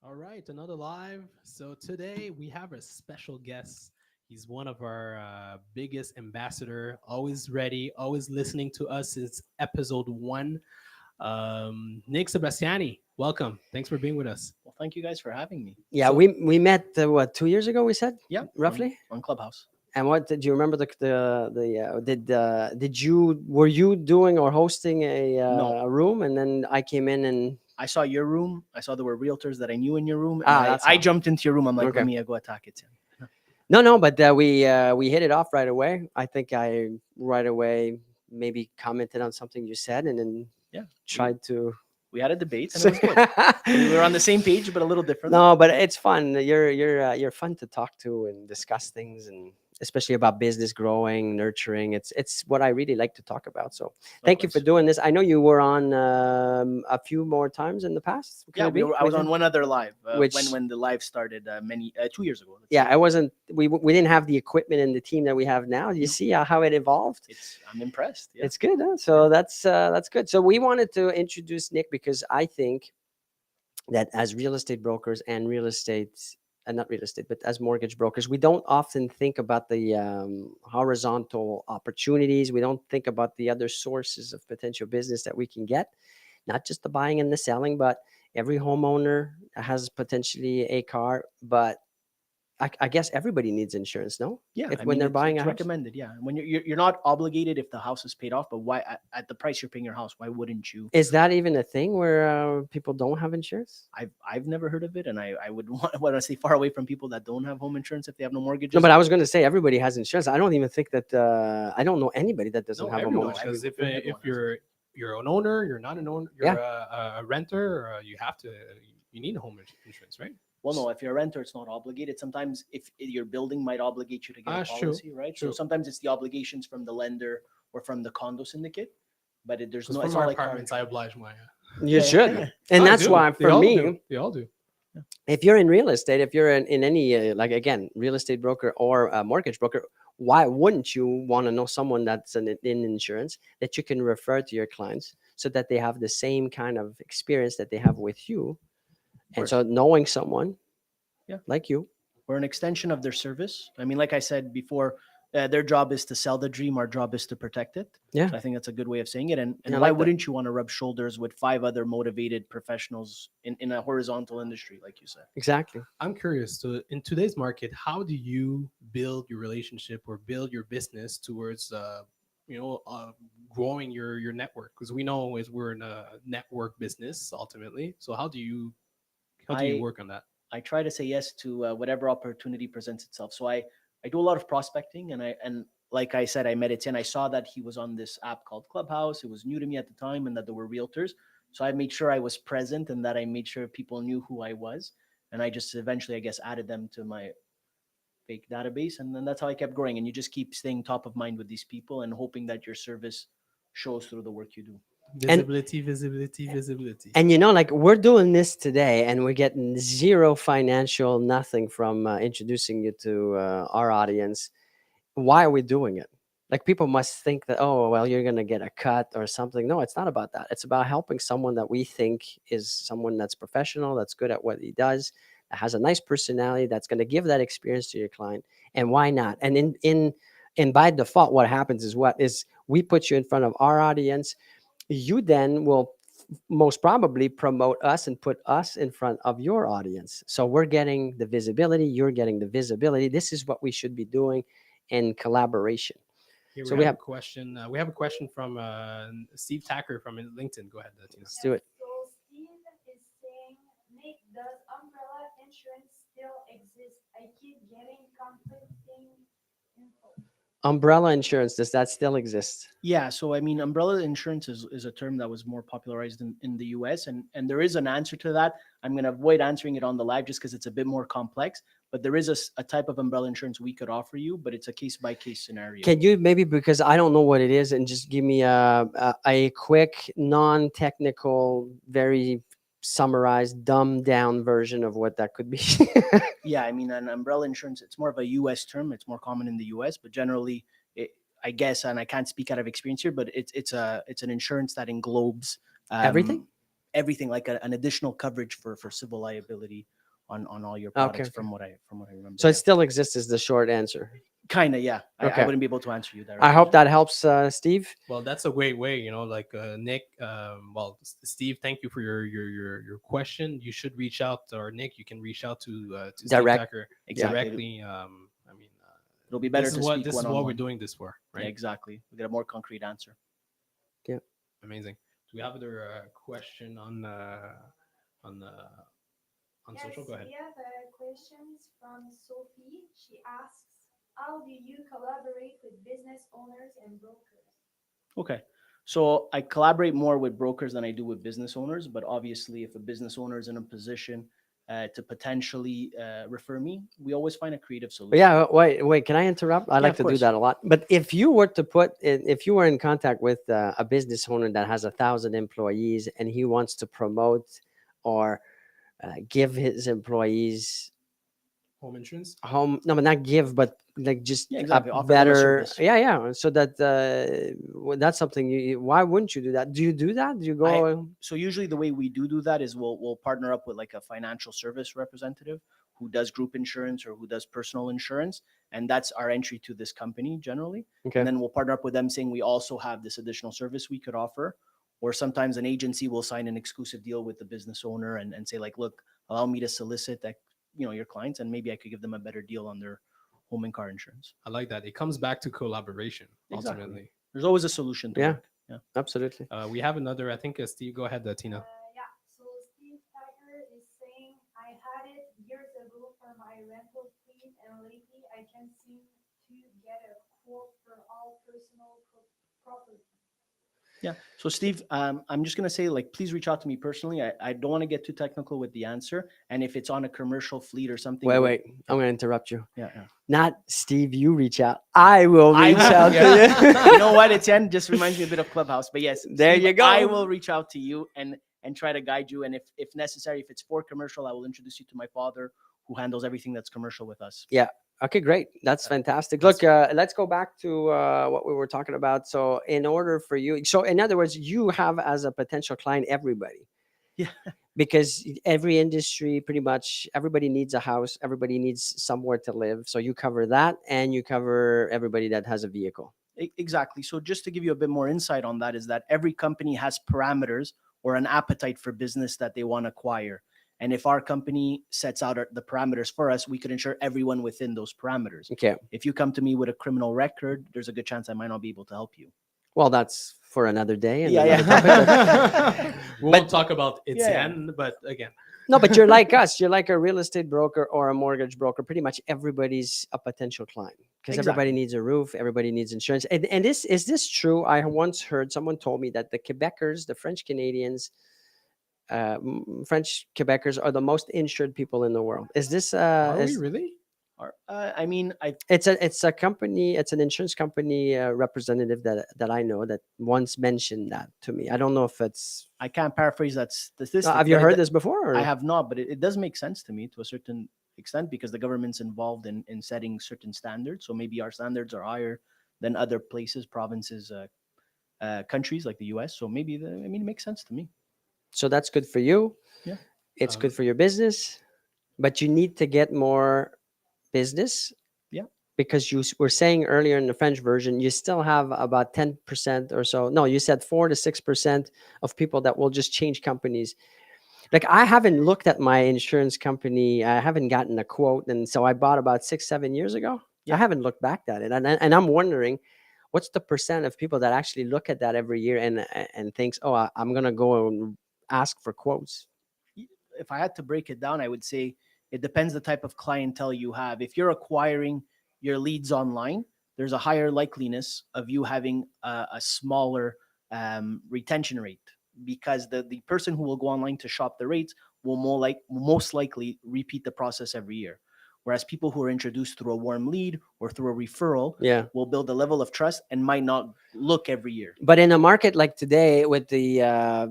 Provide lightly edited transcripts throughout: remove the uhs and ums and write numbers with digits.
All right, another live. So today we have a special guest. He's one of our biggest ambassador, always ready, always listening to us since episode one. Nick Sebastiani, welcome. Thanks for being with us. Well, thank you guys for having me. Yeah, So we met what 2 years ago? We said Yeah, roughly. on Clubhouse. And what did you remember did you were you doing or hosting No, a room and then I came in and I saw your room. I saw there were realtors that I knew in your room, and that's I how. jumped into your room. I'm like, Okay. let me go attack it. No, but we hit it off right away. I think I right away maybe commented on something you said and then Yeah, tried to. we had a debate, and it was good. We were on the same page, but a little different. No, but it's fun. You're fun to talk to and discuss things, and especially about business growing, nurturing. It's what I really like to talk about. So Of thank you for course. doing this. I know you were on a few more times in the past. Could Yeah, it be? I was on one other live Which when the live started many 2 years ago. Let's yeah, say. I wasn't. We didn't have the equipment and the team that we have now. You No, see how it evolved. I'm impressed. Yeah, It's good. Huh? So that's good. So we wanted to introduce Nick because I think that as real estate brokers and real estate not real estate but as mortgage brokers we don't often think about the horizontal opportunities. We don't think about the other sources of potential business that we can get, not just the buying and the selling, but every homeowner has potentially a car. But I guess everybody needs insurance, no? yeah. If I when mean, they're buying it's a house. recommended. Yeah, when you're not obligated if the house is paid off, but why at the price you're paying your house? Why wouldn't you? Is that even a thing where people don't have insurance? I've never heard of it, and I would want to stay far away from people that don't have home insurance if they have no No, mortgages. but I was going to say everybody has insurance. I don't even think that I don't know anybody that doesn't no, have a everyone, No, mortgage. because if everyone has it. you're an owner, you're not an owner, Yeah. you're a renter, you have to you need a home insurance, right? Well, no, if you're a renter, it's not obligated. Sometimes if your building might obligate you to get a Ah, true, policy, right? So true. sometimes it's the obligations from the lender or from the condo syndicate, but there's Because no. for It's my not like car apartments, I insurance. oblige my. You Yeah, should. yeah. And I that's do. why They for all do. me, They all do. if you're in real estate, if you're in any like again, real estate broker or a mortgage broker, why wouldn't you want to know someone that's in insurance that you can refer to your clients so that they have the same kind of experience that they have with you? Of And so course. knowing someone Yeah. like you. We're an extension of their service. I mean, like I said before, their job is to sell the dream. Our job is to protect it. Yeah. So I think that's a good way of saying it. And I why like that. wouldn't you want to rub shoulders with five other motivated professionals in a horizontal industry, like you said? Exactly. I'm curious. So, in today's market, how do you build your relationship or build your business towards, you know, growing your network? Because we know is we're in a network business ultimately. So, how do you I work on that? I try to say yes to whatever opportunity presents itself. So I do a lot of prospecting, and like I said, I met Etienne. I saw that he was on this app called Clubhouse. It was new to me at the time, and that there were realtors. So I made sure I was present, and that I made sure people knew who I was. And I just eventually, I guess, added them to my fake database, and then that's how I kept growing. And you just keep staying top of mind with these people and hoping that your service shows through the work you do. And Visibility, visibility, visibility. And like we're doing this today, and we're getting zero financial nothing from introducing you to our audience. Why are we doing it? Like people must think that, oh well, you're gonna get a cut or something. No, it's not about that. It's about helping someone that we think is someone that's professional, that's good at what he does, that has a nice personality, that's gonna give that experience to your client. And why not? And in by default, what happens is we put you in front of our audience. You then will most probably promote us and put us in front of your audience. So we're getting the visibility, you're getting the visibility. This is what we should be doing in collaboration. Here we So we have a have, question. We have a question from Steve Tacker from LinkedIn. Go ahead, Tina. let's do it. So Steve is saying, Nick, does umbrella insurance still exist? I keep getting conflicting info. Umbrella insurance, does that still exist? Yeah, so I mean, umbrella insurance is a term that was more popularized in the US, and there is an answer to that. I'm going to avoid answering it on the live just because it's a bit more complex, but there is a type of umbrella insurance we could offer you, but it's a case by case scenario. Can you maybe, because I don't know what it is, and just give me a quick, non technical, very summarized, dumbed down version of what that could be? Yeah, I mean, an umbrella insurance, it's more of a US term. It's more common in the US, but generally, I guess, and I can't speak out of experience here, but it's an insurance that englobes Everything? everything, like an additional coverage for civil liability on all your Okay, products, okay. from what I remember. So it still exists is the short answer. Kind of, yeah. I Okay. wouldn't be able to answer you I directly. hope that helps, Steve. Well, that's a great way, like Nick. Steve, thank you for your question. You should reach out, or Nick, you can reach out to Steve Direct. Tucker Exactly. directly. I mean, It'll be better this is to what speak this is what we're one-on-one. doing this for, Yeah, right? exactly. We get a more concrete answer. Yeah. Amazing. Do we have another question on social? Yes, Go ahead. we have questions from Sophie. She asks, how do you collaborate with business owners and brokers? Okay. So I collaborate more with brokers than I do with business owners, but obviously, if a business owner is in a position to potentially refer me, we always find a creative But solution. yeah, wait. Can I interrupt? I Yeah, like of to do course. that a lot. But if you were to if you were in contact with a business owner that has 1,000 employees and he wants to promote or give his employees Home insurance. home, no, but not give, but like just Yeah, a exactly. Offer them a better, service. yeah, so that that's something why wouldn't you do that? Do you do that? Do you go? So usually the way we do that is we'll partner up with like a financial service representative who does group insurance or who does personal insurance, and that's our entry to this company generally. Okay. And then we'll partner up with them saying we also have this additional service we could offer. Or sometimes an agency will sign an exclusive deal with the business owner and say like, look, allow me to solicit that your clients, and maybe I could give them a better deal on their home and car insurance. I like that. It comes back to collaboration Exactly. ultimately. There's always a solution to Yeah. work. Yeah. Absolutely. We have another. I think Steve. Go ahead, Tina. Yeah, so Steve Tiger is saying, I had it years ago for my rental fleet, and lately I can't seem to get a quote for all personal property. Yeah. So Steve, I'm just gonna say, like, please reach out to me personally. I don't want to get too technical with the answer, and if it's on a commercial fleet or something. Wait. I'm going to interrupt you. Yeah. Not Steve. You reach out. I will reach out to Yeah. you. You know what? Etienne just reminds me a bit of Clubhouse, but yes, There Steve, you go. I will reach out to you and try to guide you, and if necessary, if it's for commercial, I will introduce you to my father, who handles everything that's commercial with us. Yeah. Okay, great. That's fantastic. Look, let's go back to what we were talking about. So, in order for you, so in other words, you have as a potential client everybody. Yeah. Because every industry, pretty much everybody needs a house, everybody needs somewhere to live. So, you cover that and you cover everybody that has a vehicle. Exactly. So just to give you a bit more insight on that, is that every company has parameters or an appetite for business that they want to acquire. And if our company sets out the parameters for us, we could ensure everyone within those parameters. Okay. If you come to me with a criminal record, there's a good chance I might not be able to help you. Well, that's for another day. And Yeah, another yeah. topic. We But- won't talk about Etienne, but again, No, but you're like us. You're like a real estate broker or a mortgage broker. Pretty much everybody's a potential client because everybody Exactly. needs a roof. Everybody needs insurance. And this is this true? I once heard someone told me that the Quebecers, the French Canadians, French Quebecers are the most insured people in the world. Is this? are we Is, really? I mean, it's a company. It's an insurance company representative that I know that once mentioned that to me. I don't know if it's. I can't paraphrase that statistic. Have you but heard this before? Or? I have not, but it does make sense to me to a certain extent because the government's involved in setting certain standards. So maybe our standards are higher than other places, provinces, countries like the US. So maybe, it makes sense to me. So that's good for you. Yeah. It's good for your business, but you need to get more business. Yeah. Because you were saying earlier in the French version, you still have about 10% or so. No, you said 4 to 6% of people that will just change companies. Like I haven't looked at my insurance company. I haven't gotten a quote. And so I bought about 6, 7 years ago. Yeah. I haven't looked back at it. And I'm wondering, what's the percent of people that actually look at that every year and thinks, oh, I'm going to go and ask for quotes? If I had to break it down, I would say it depends the type of clientele you have. If you're acquiring your leads online, there's a higher likeliness of you having a smaller retention rate because the person who will go online to shop the rates will most likely repeat the process every year. Whereas people who are introduced through a warm lead or through a referral Yeah. will build a level of trust and might not look every year. But in a market like today, with the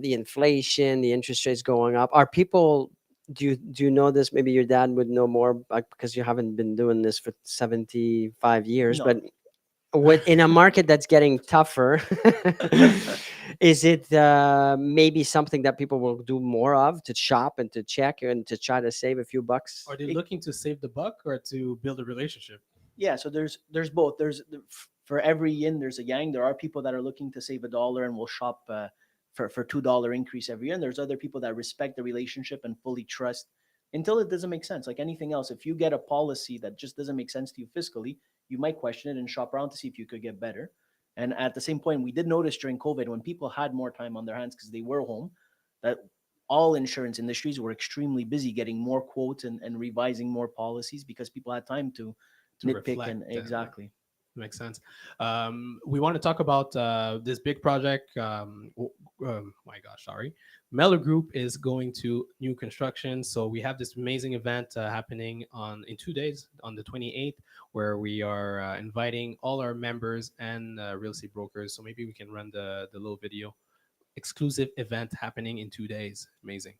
inflation, the interest rates going up, are people? Do you know this? Maybe your dad would know more, like, because you haven't been doing this for 75 years. No. But in a market that's getting tougher, is it maybe something that people will do more of, to shop and to check and to try to save a few bucks? Are they It- looking to save the buck or to build a relationship? yeah, so there's both. For every yin there's a yang. There are people that are looking to save a dollar and will shop for $2 increase every year, and there's other people that respect the relationship and fully trust until it doesn't make sense. Like anything else, if you get a policy that just doesn't make sense to you fiscally, you might question it and shop around to see if you could get better. And at the same point, we did notice during COVID, when people had more time on their hands because they were home, that all insurance industries were extremely busy getting more quotes and revising more policies because people had time to To nitpick and reflect. exactly. Makes sense. We want to talk about this big project. My gosh, sorry. Meller Group is going to new construction, so we have this amazing event happening on in 2 days, on the 28th, where we are inviting all our members and real estate brokers. So maybe we can run the little video. Exclusive event happening in 2 days. Amazing.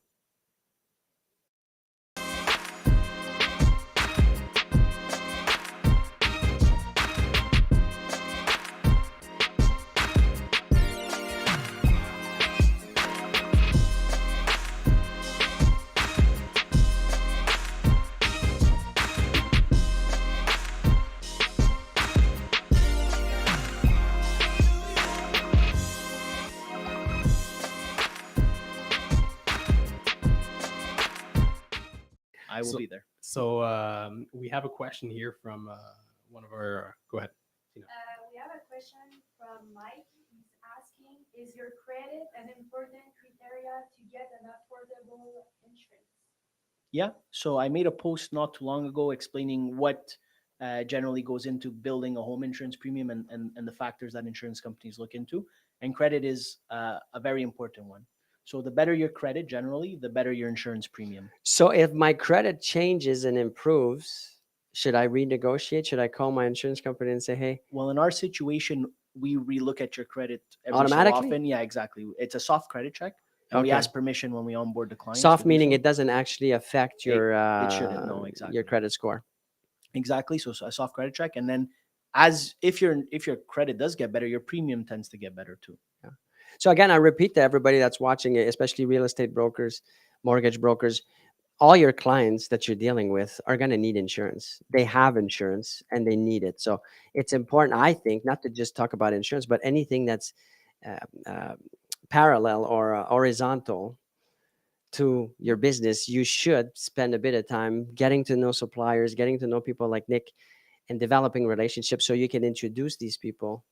I will So, be there. so we have a question here from one of our. Go ahead. Tina. We have a question from Mike. He's asking, is your credit an important criteria to get an affordable insurance? Yeah. So I made a post not too long ago explaining what generally goes into building a home insurance premium and the factors that insurance companies look into. And credit is a very important one. So the better your credit, generally, the better your insurance premium. So if my credit changes and improves, should I renegotiate? Should I call my insurance company and say, hey, Well, in our situation, we relook at your credit every so Automatically? often. Yeah, exactly. It's a soft credit check, and we Okay. ask permission when we onboard the client. soft meaning it doesn't actually affect It- your it shouldn't, no, your exactly. credit score? Exactly. So a soft credit check, and then if your credit does get better, your premium tends to get better too. So again, I repeat to everybody that's watching it, especially real estate brokers, mortgage brokers, all your clients that you're dealing with are going to need insurance. They have insurance and they need it. So it's important, I think, not to just talk about insurance, but anything that's uh, uh, parallel or horizontal to your business. You should spend a bit of time getting to know suppliers, getting to know people like Nick, and developing relationships so you can introduce these people,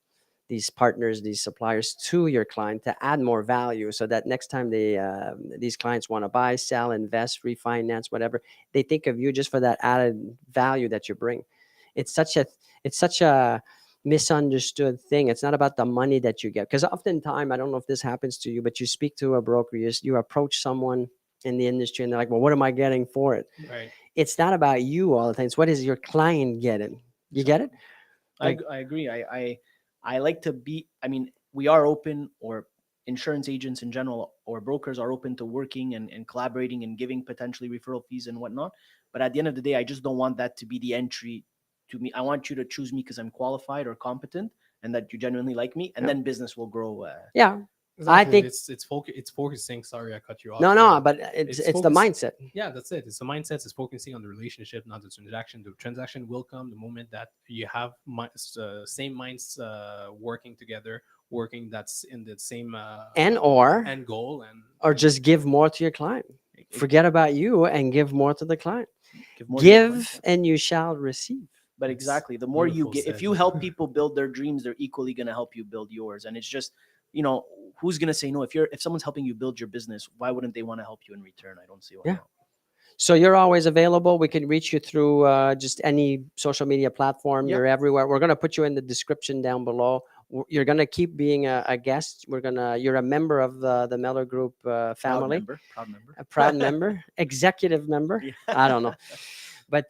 these partners, these suppliers to your client to add more value, so that next time these clients want to buy, sell, invest, refinance, whatever, they think of you just for that added value that you bring. It's such a it's such a misunderstood thing. It's not about the money that you get, because oftentimes, I don't know if this happens to you, but you speak to a broker, you approach someone in the industry, and they're like, well, what am I getting for it? Right. It's not about you all the time. It's what is your client getting? You get it? Like, I agree. I like to be. I mean, we are open, or insurance agents in general, or brokers are open to working and collaborating and giving potentially referral fees and whatnot. But at the end of the day, I just don't want that to be the entry to me. I want you to choose me because I'm qualified or competent, and that you genuinely like me, and Yeah. then business will grow. yeah, Exactly. think- It's focusing. Sorry, I cut you off. no, but it's It's the focus- mindset. Yeah, that's it. It's the mindset. It's focusing on the relationship, not the transaction. The transaction will come the moment that you have same minds working together, working that's in the same And or end goal, and just give more to your client. Forget about you and give more to the client. give more to your clients, Give yeah. and you shall receive. But That's exactly, the more you beautiful get, if said. you help people build their dreams, they're equally going to help you build yours. And it's just, who's going to say no? If someone's helping you build your business, why wouldn't they want to help you in return? I don't see why Yeah. not. So you're always available. We can reach you through just any social media platform. Yeah. You're everywhere. We're going to put you in the description down below. You're going to keep being a guest. You're a member of the Meller Group Proud family, member, proud member. a proud member, executive member. Yeah. I don't know. But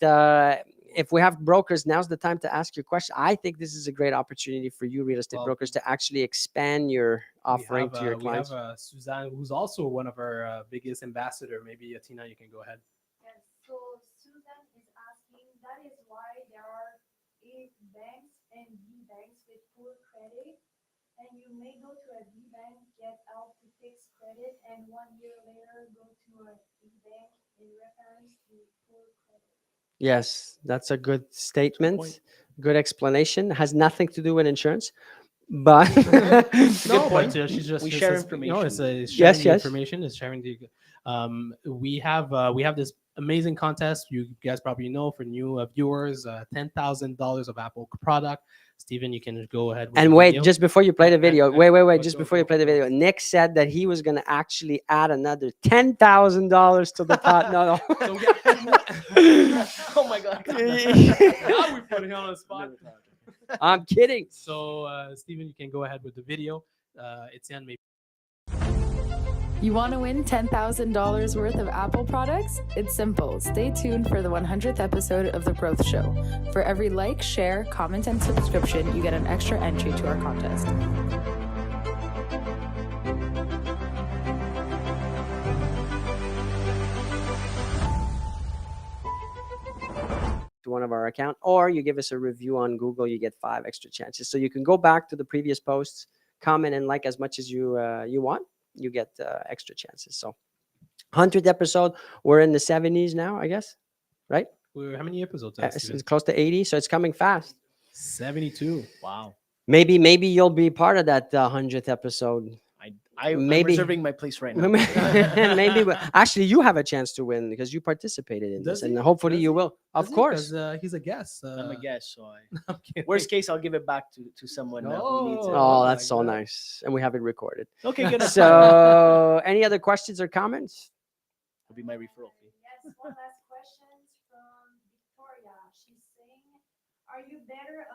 if we have brokers, now's the time to ask your question. I think this is a great opportunity for you real estate Well, brokers to actually expand your offering to your clients. We have Suzanne, who's also one of our biggest ambassador. Maybe Tina, you can go ahead. Yes, so Susan is asking, that is why there are A banks and B banks and you may go to a B bank, get help to fix credit, and 1 year later go to a B bank in reference to poor credit. Yes, that's a good point. statement. Good explanation. Has nothing to do with insurance, but It's a good No, point. but she's just We it's share just, it's information. sharing yes, the yes. information. It's sharing the. We have this amazing contest. You guys probably know for new viewers, $10,000 of Apple product. Steven, you can go ahead with And the wait, video. just before you play Oh, the video, and wait, go, just go, before you go, play the go. video, Nick said that he was going to actually add another $10,000 to the pot. No, So yeah, no. Oh my God. now we put him on the spot. I'm kidding. So Steven, you can go ahead with the video. Etienne, maybe. You want to win $10,000 worth of Apple products? It's simple. Stay tuned for the 100th episode of The Growth Show. For every like, share, comment, and subscription, you get an extra entry to our contest. To one of our account, or you give us a review on Google, you get 5 extra chances. So you can go back to the previous posts, comment and like as much as you want. You get extra chances. So 100th episode, we're in the 70s now, I guess, right? How many episodes? It's close to 80, so it's coming fast. 72. Wow. Maybe you'll be part of that 100th episode. I'm Maybe- reserving my place right now. Maybe actually you have a chance to win because you participated in Does this, and he? hopefully Does you he? will. Of Does he? course. 'Cause, he's a guest. I'm a guest, so I'm kidding. worst case, I'll give it back to someone who needs it. Oh, Oh that's my so God. nice, and we have it recorded. Okay, good. That's fine. So, any other questions or comments? Will be my referral fee. Yes, one last question from Victoria. She's saying, are you better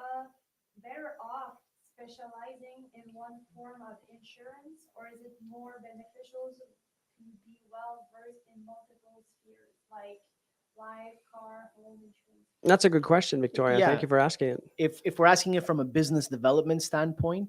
off specializing in one form of insurance, or is it more beneficial to be well versed in multiple spheres like life, car, home insurance? That's a good question, Victoria. Yeah. Thank you for asking it. If we're asking it from a business development standpoint,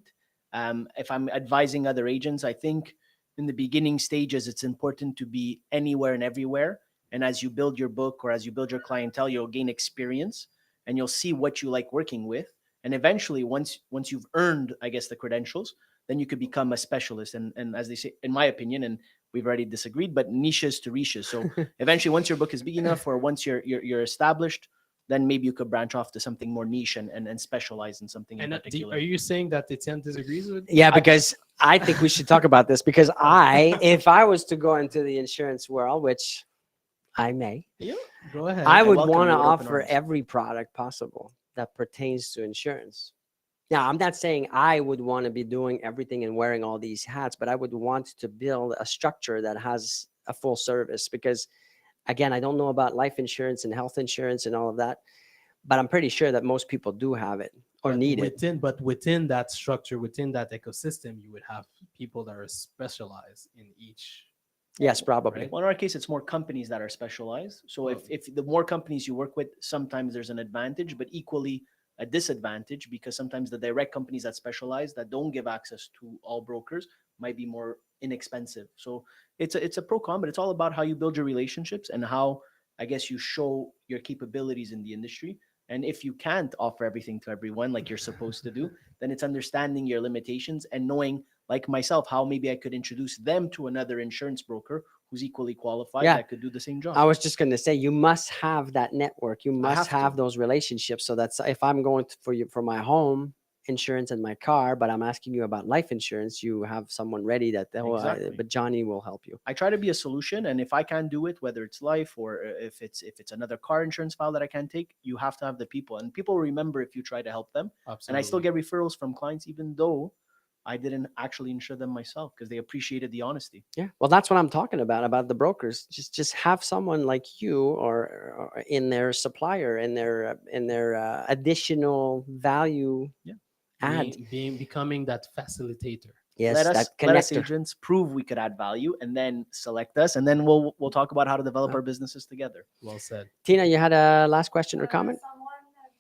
if I'm advising other agents, I think in the beginning stages, it's important to be anywhere and everywhere. And as you build your book or as you build your clientele, you'll gain experience and you'll see what you like working with. And eventually, once you've earned, I guess, the credentials, then you could become a specialist. And as they say, in my opinion, and we've already disagreed, but niches to riches. So eventually, once your book is big enough, or once you're established, then maybe you could branch off to something more niche and specialize in something in And particular. are you saying that Etienne disagrees with? Yeah, because I think we should talk about this because if I was to go into the insurance world, which I may, Go ahead. I would welcome want to you with open offer arms. every product possible that pertains to insurance. Now, I'm not saying I would want to be doing everything and wearing all these hats, but I would want to build a structure that has a full service because, again, I don't know about life insurance and health insurance and all of that, but I'm pretty sure that most people do have it or But need it. But within that structure, within that ecosystem, you would have people that are specialized in each. Yes, probably. Right. Well, in our case, it's more companies that are specialized. So if the more companies you work with, sometimes there's an advantage, but equally a disadvantage because sometimes the direct companies that specialize that don't give access to all brokers might be more inexpensive. So it's a pro con, but it's all about how you build your relationships and how I guess you show your capabilities in the industry. And if you can't offer everything to everyone like you're supposed to do, then it's understanding your limitations and knowing, like myself, how maybe I could introduce them to another insurance broker who's equally qualified Yeah. that could do the same job. I was just going to say, you must have that network. You must have have to. those relationships. So that's if I'm going for my home insurance and my car, but I'm asking you about life insurance, you have someone ready that, Exactly. but Johnny will help you. I try to be a solution, and if I can't do it, whether it's life or if it's another car insurance file that I can't take, you have to have the people, and people remember if you try to help them. Absolutely. And I still get referrals from clients, even though I didn't actually insure them myself because they appreciated the honesty. Yeah. Well, that's what I'm talking about the brokers. Just have someone like you or in their supplier, in their additional value add. Becoming that facilitator. Yes, let us that let us connector. agents prove we could add value, and then select us, and then we'll talk about how to develop our businesses together. Well said. Tina, you had a last question or comment? Someone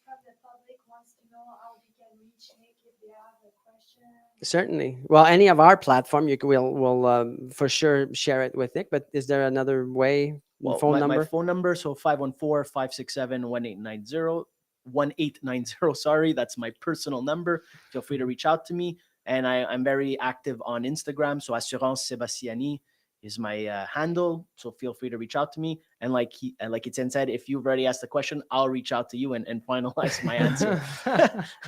from the public wants to know how they can reach Nick if they have a question. Certainly. Well, any of our platform, we'll for sure share it with Nick. But is there another way? Well, Phone my number? phone number, so 514-567-1890. 1890, sorry, that's my personal number. Feel free to reach out to me. And I'm very active on Instagram. So Assurance Sebastiani is my handle. So feel free to reach out to me. And like Etienne said, if you've already asked the question, I'll reach out to you and finalize my answer.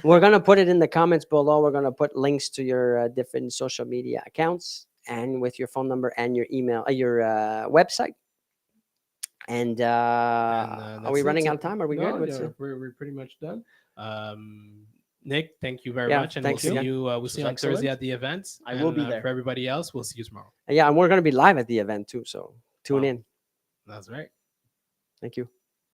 We're gonna put it in the comments below. We're gonna put links to your different social media accounts and with your phone number and your email, your website. And are we that's it. running So- out of time? Are we no, good? What's yeah, it? we're pretty much done. Nick, thank you very Yeah, much, and thanks we'll see again. you. We'll This see you was on Thursday excellent. at the event. I will be there. For everybody else, we'll see you tomorrow. Yeah, and we're gonna be live at the event too. So tune Wow. in. That's right. Thank you.